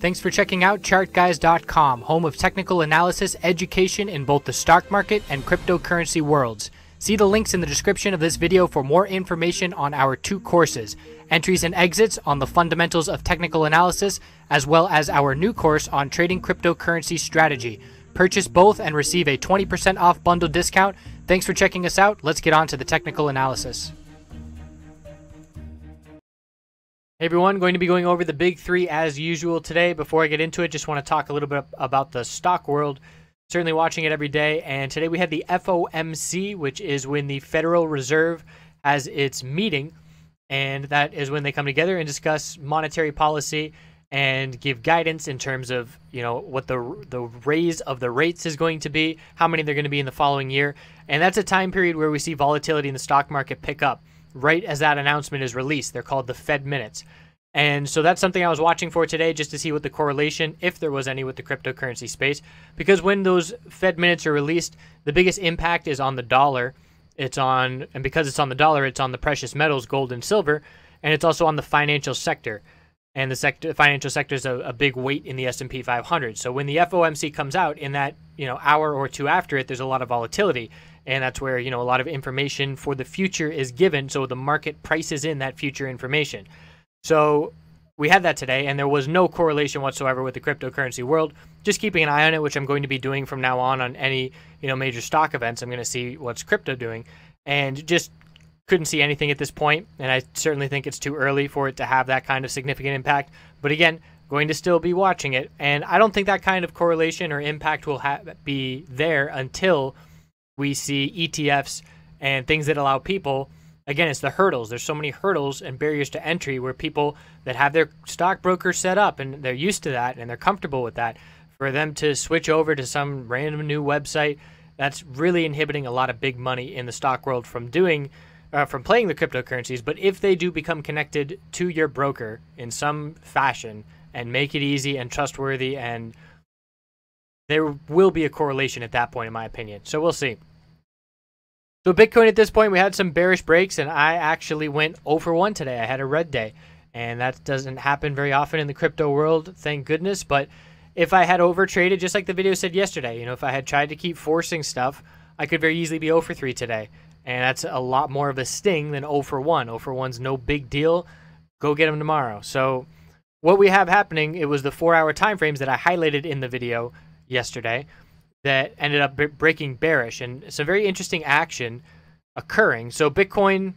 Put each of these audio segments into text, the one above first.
Thanks for checking out ChartGuys.com, home of technical analysis education in both the stock market and cryptocurrency worlds. See the links in the description of this video for more information on our two courses, Entries and Exits on the Fundamentals of Technical Analysis, as well as our new course on Trading Cryptocurrency Strategy. Purchase both and receive a 20% off bundle discount. Thanks for checking us out. Let's get on to the technical analysis. Hey everyone, going to be going over the big three as usual today. Before I get into it, just want to talk a little bit about the stock world. Certainly watching it every day, and today we had the FOMC, which is when the Federal Reserve has its meeting, and that is when they come together and discuss monetary policy and give guidance in terms of, you know, what the raise of the rates is going to be, how many they're going to be in the following year. And that's a time period where we see volatility in the stock market pick up right as that announcement is released. They're called the Fed minutes. And so that's something I was watching for today, just to see what the correlation, if there was any, with the cryptocurrency space. Because when those Fed minutes are released, the biggest impact is on the dollar. And because it's on the dollar, it's on the precious metals, gold and silver, and it's also on the financial sector. And the financial sector is a big weight in the S&P 500. So when the FOMC comes out, in that hour or two after it, there's a lot of volatility. And that's where, a lot of information for the future is given, so the market prices in that future information. So we had that today, and there was no correlation whatsoever with the cryptocurrency world. Just keeping an eye on it, which I'm going to be doing from now on any, major stock events. I'm going to see what's crypto doing, and just couldn't see anything at this point. And I certainly think it's too early for it to have that kind of significant impact. But again, going to still be watching it, and I don't think that kind of correlation or impact will be there until we see ETFs and things that allow people, again, it's the hurdles. There's so many hurdles and barriers to entry where people that have their stockbroker set up and they're used to that and they're comfortable with that, for them to switch over to some random new website, that's really inhibiting a lot of big money in the stock world from playing the cryptocurrencies. But if they do become connected to your broker in some fashion and make it easy and trustworthy, and there will be a correlation at that point, in my opinion. So we'll see. So Bitcoin at this point, we had some bearish breaks, and I actually went 0 for 1 today. I had a red day, and that doesn't happen very often in the crypto world, thank goodness. But if I had overtraded, just like the video said yesterday, if I had tried to keep forcing stuff, I could very easily be 0 for 3 today. And that's a lot more of a sting than 0 for 1. 0 for 1's no big deal. Go get them tomorrow. So what we have happening, it was the 4-hour time frames that I highlighted in the video yesterday that ended up breaking bearish, and some very interesting action occurring. So Bitcoin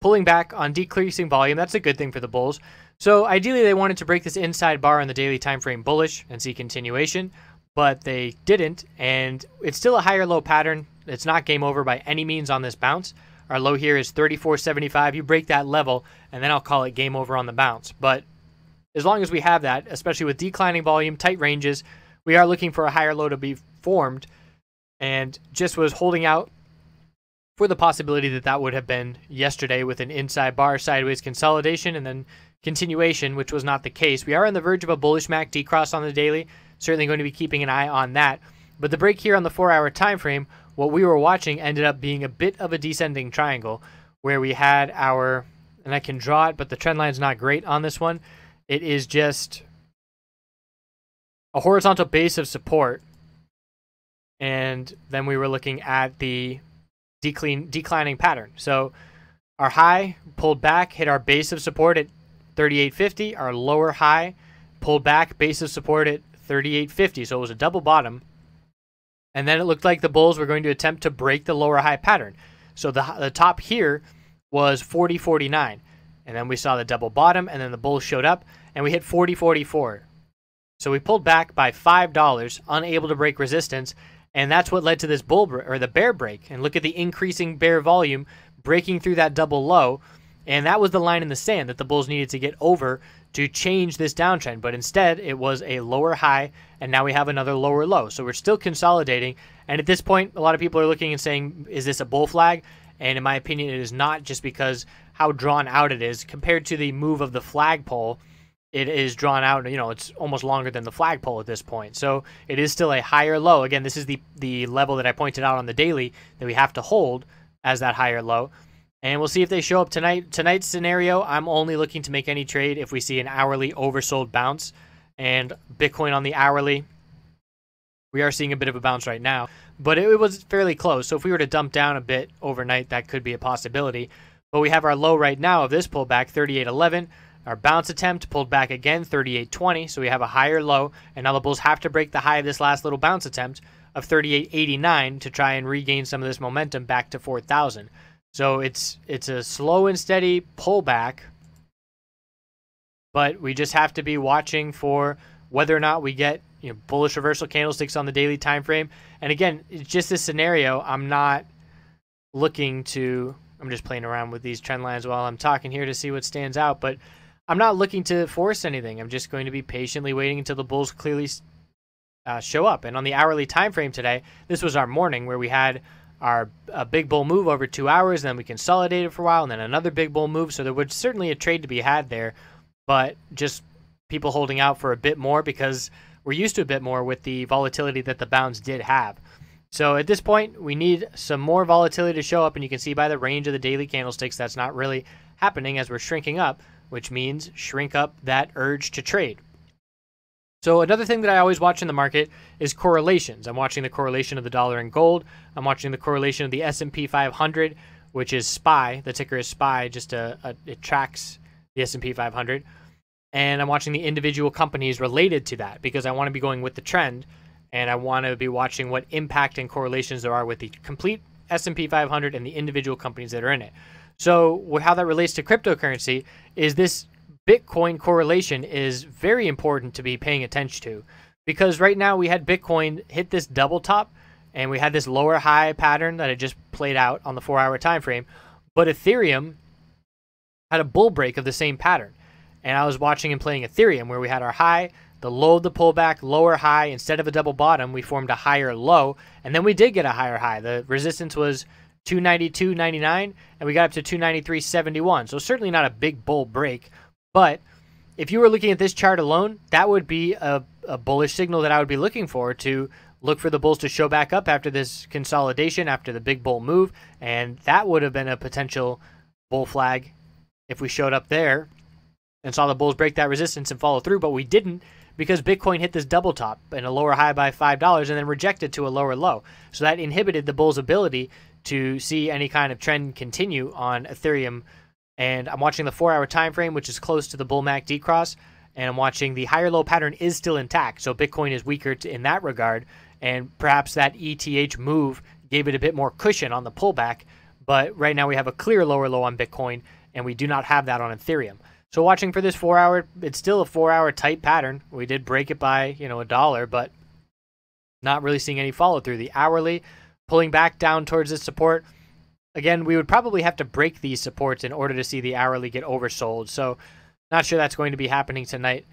pulling back on decreasing volume, that's a good thing for the bulls. So ideally they wanted to break this inside bar on the daily time frame bullish and see continuation, but they didn't, and it's still a higher low pattern. It's not game over by any means on this bounce. Our low here is 34.75. You break that level, and then I'll call it game over on the bounce. But as long as we have that, especially with declining volume, tight ranges, we are looking for a higher low to be formed, and just was holding out for the possibility that that would have been yesterday with an inside bar sideways consolidation and then continuation, which was not the case. We are on the verge of a bullish MACD cross on the daily. Certainly going to be keeping an eye on that. But the break here on the 4-hour time frame, what we were watching ended up being a bit of a descending triangle, where we had our, and I can draw it, but the trend line's not great on this one. It is just a horizontal base of support, and then we were looking at the declining pattern. So our high pulled back, hit our base of support at 38.50. Our lower high pulled back, base of support at 38.50. So it was a double bottom, and then it looked like the bulls were going to attempt to break the lower high pattern. So the top here was 40.49, and then we saw the double bottom, and then the bulls showed up and we hit 40.44. So we pulled back by $5, unable to break resistance, and that's what led to this the bear break. And look at the increasing bear volume breaking through that double low, and that was the line in the sand that the bulls needed to get over to change this downtrend. But instead, it was a lower high, and now we have another lower low. So we're still consolidating, and at this point, a lot of people are looking and saying, is this a bull flag? And in my opinion, it is not, just because how drawn out it is compared to the move of the flagpole. It is drawn out, it's almost longer than the flagpole at this point. So it is still a higher low. Again, this is the level that I pointed out on the daily that we have to hold as that higher low. And we'll see if they show up tonight. Tonight's scenario, I'm only looking to make any trade if we see an hourly oversold bounce. and Bitcoin on the hourly, we are seeing a bit of a bounce right now, but it was fairly close. So if we were to dump down a bit overnight, that could be a possibility. But we have our low right now of this pullback, 38.11. Our bounce attempt pulled back again, 38.20. So we have a higher low, and now the bulls have to break the high of this last little bounce attempt of 38.89 to try and regain some of this momentum back to 4,000. So it's a slow and steady pullback, but we just have to be watching for whether or not we get bullish reversal candlesticks on the daily time frame. And again, it's just this scenario. I'm not looking to, I'm just playing around with these trend lines while I'm talking here to see what stands out, but I'm not looking to force anything. I'm just going to be patiently waiting until the bulls clearly show up. And on the hourly time frame today, this was our morning where we had our big bull move over 2 hours, and then we consolidated for a while, and then another big bull move. So there was certainly a trade to be had there, but just people holding out for a bit more because we're used to a bit more with the volatility that the bounce did have. So at this point, we need some more volatility to show up, and you can see by the range of the daily candlesticks that's not really happening as we're shrinking up, which means shrink up that urge to trade. So another thing that I always watch in the market is correlations. I'm watching the correlation of the dollar and gold. I'm watching the correlation of the S&P 500, which is SPY. The ticker is SPY, just it tracks the S&P 500. And I'm watching the individual companies related to that because I want to be going with the trend, and I want to be watching what impact and correlations there are with the complete S&P 500 and the individual companies that are in it. So how that relates to cryptocurrency is this Bitcoin correlation is very important to be paying attention to, because right now we had Bitcoin hit this double top and we had this lower high pattern that had just played out on the 4-hour time frame, but Ethereum had a bull break of the same pattern. And I was watching and playing Ethereum where we had our high, the low of the pullback, lower high. Instead of a double bottom, we formed a higher low, and then we did get a higher high. The resistance was 292.99, and we got up to 293.71. So certainly not a big bull break, but if you were looking at this chart alone, that would be a bullish signal that I would be looking for, to look for the bulls to show back up after this consolidation, after the big bull move, and that would have been a potential bull flag if we showed up there and saw the bulls break that resistance and follow through, but we didn't because Bitcoin hit this double top and a lower high by $5 and then rejected to a lower low. So that inhibited the bulls' ability to see any kind of trend continue on Ethereum. And I'm watching the 4-hour time frame, which is close to the bull MACD cross, and I'm watching the higher low pattern is still intact. So Bitcoin is weaker in that regard, and perhaps that ETH move gave it a bit more cushion on the pullback. But right now we have a clear lower low on Bitcoin, and we do not have that on Ethereum. So watching for this 4-hour, it's still a 4-hour tight pattern. We did break it by, $1, but not really seeing any follow through. The hourly pulling back down towards this support. Again, we would probably have to break these supports in order to see the hourly get oversold. So not sure that's going to be happening tonight.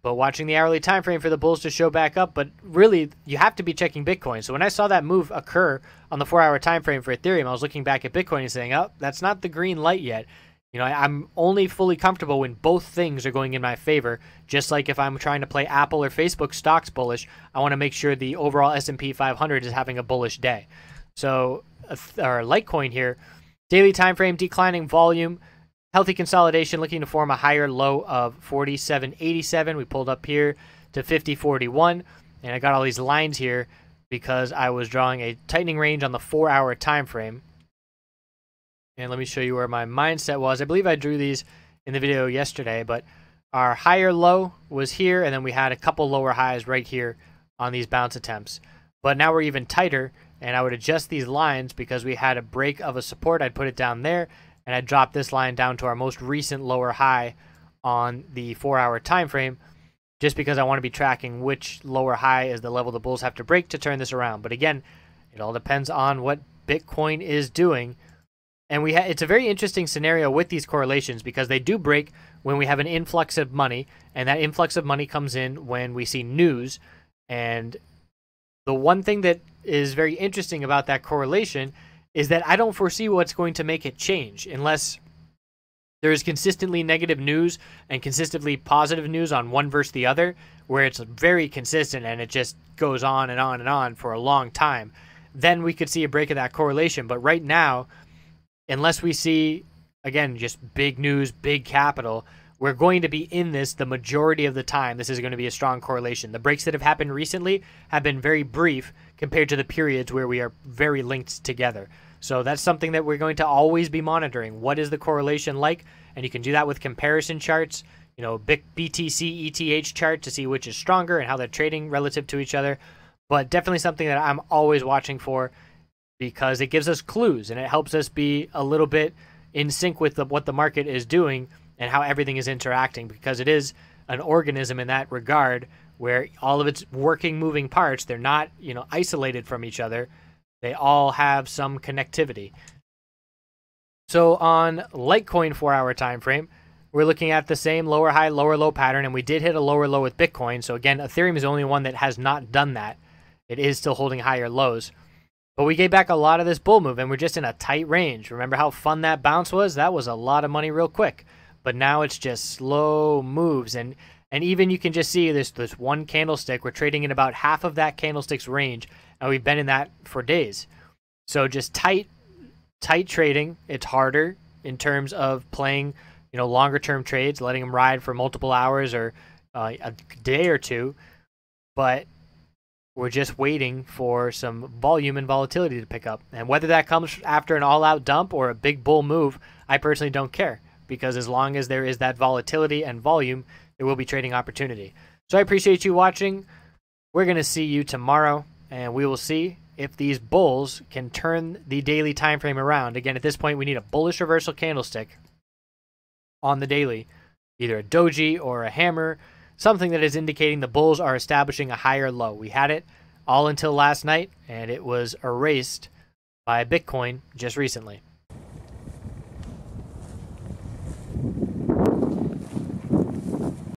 But watching the hourly time frame for the bulls to show back up. But really, you have to be checking Bitcoin. So when I saw that move occur on the 4-hour time frame for Ethereum, I was looking back at Bitcoin and saying, oh, that's not the green light yet. I'm only fully comfortable when both things are going in my favor. Just like if I'm trying to play Apple or Facebook stocks bullish, I want to make sure the overall S&P 500 is having a bullish day. So our Litecoin here, daily time frame, declining volume, healthy consolidation, looking to form a higher low of 47.87. We pulled up here to 50.41, and I got all these lines here because I was drawing a tightening range on the 4-hour time frame. And let me show you where my mindset was. I believe I drew these in the video yesterday, but our higher low was here, and then we had a couple lower highs right here on these bounce attempts. But now we're even tighter, and I would adjust these lines because we had a break of a support. I'd put it down there, and I'd drop this line down to our most recent lower high on the 4-hour time frame, just because I want to be tracking which lower high is the level the bulls have to break to turn this around. But again, it all depends on what Bitcoin is doing. And it's a very interesting scenario with these correlations because they do break when we have an influx of money, and that influx of money comes in when we see news. And the one thing that is very interesting about that correlation is that I don't foresee what's going to make it change unless there is consistently negative news and consistently positive news on one versus the other, where it's very consistent and it just goes on and on and on for a long time. Then we could see a break of that correlation. But right now, unless we see, again, just big news, big capital, we're going to be in this the majority of the time. This is going to be a strong correlation. The breaks that have happened recently have been very brief compared to the periods where we are very linked together. So that's something that we're going to always be monitoring. What is the correlation like? And you can do that with comparison charts, you know, BTC, ETH chart to see which is stronger and how they're trading relative to each other. But definitely something that I'm always watching for, because it gives us clues and it helps us be a little bit in sync with what the market is doing and how everything is interacting, because it is an organism in that regard where all of its working, moving parts, they're not, you know, isolated from each other. They all have some connectivity. So on Litecoin 4-hour time frame, we're looking at the same lower high, lower low pattern, and we did hit a lower low with Bitcoin. So again, Ethereum is the only one that has not done that. It is still holding higher lows. But we gave back a lot of this bull move, and we're just in a tight range. Remember how fun that bounce was? That was a lot of money real quick. But now it's just slow moves, and even you can just see this one candlestick. We're trading in about half of that candlestick's range, and we've been in that for days. So just tight trading. It's harder in terms of playing, you know, longer term trades, letting them ride for multiple hours or a day or two. But we're just waiting for some volume and volatility to pick up. And whether that comes after an all-out dump or a big bull move, I personally don't care, because as long as there is that volatility and volume, there will be trading opportunity. So I appreciate you watching. We're going to see you tomorrow, and we will see if these bulls can turn the daily time frame around. Again, at this point, we need a bullish reversal candlestick on the daily, either a doji or a hammer, something that is indicating the bulls are establishing a higher low. We had it all until last night, and it was erased by Bitcoin just recently.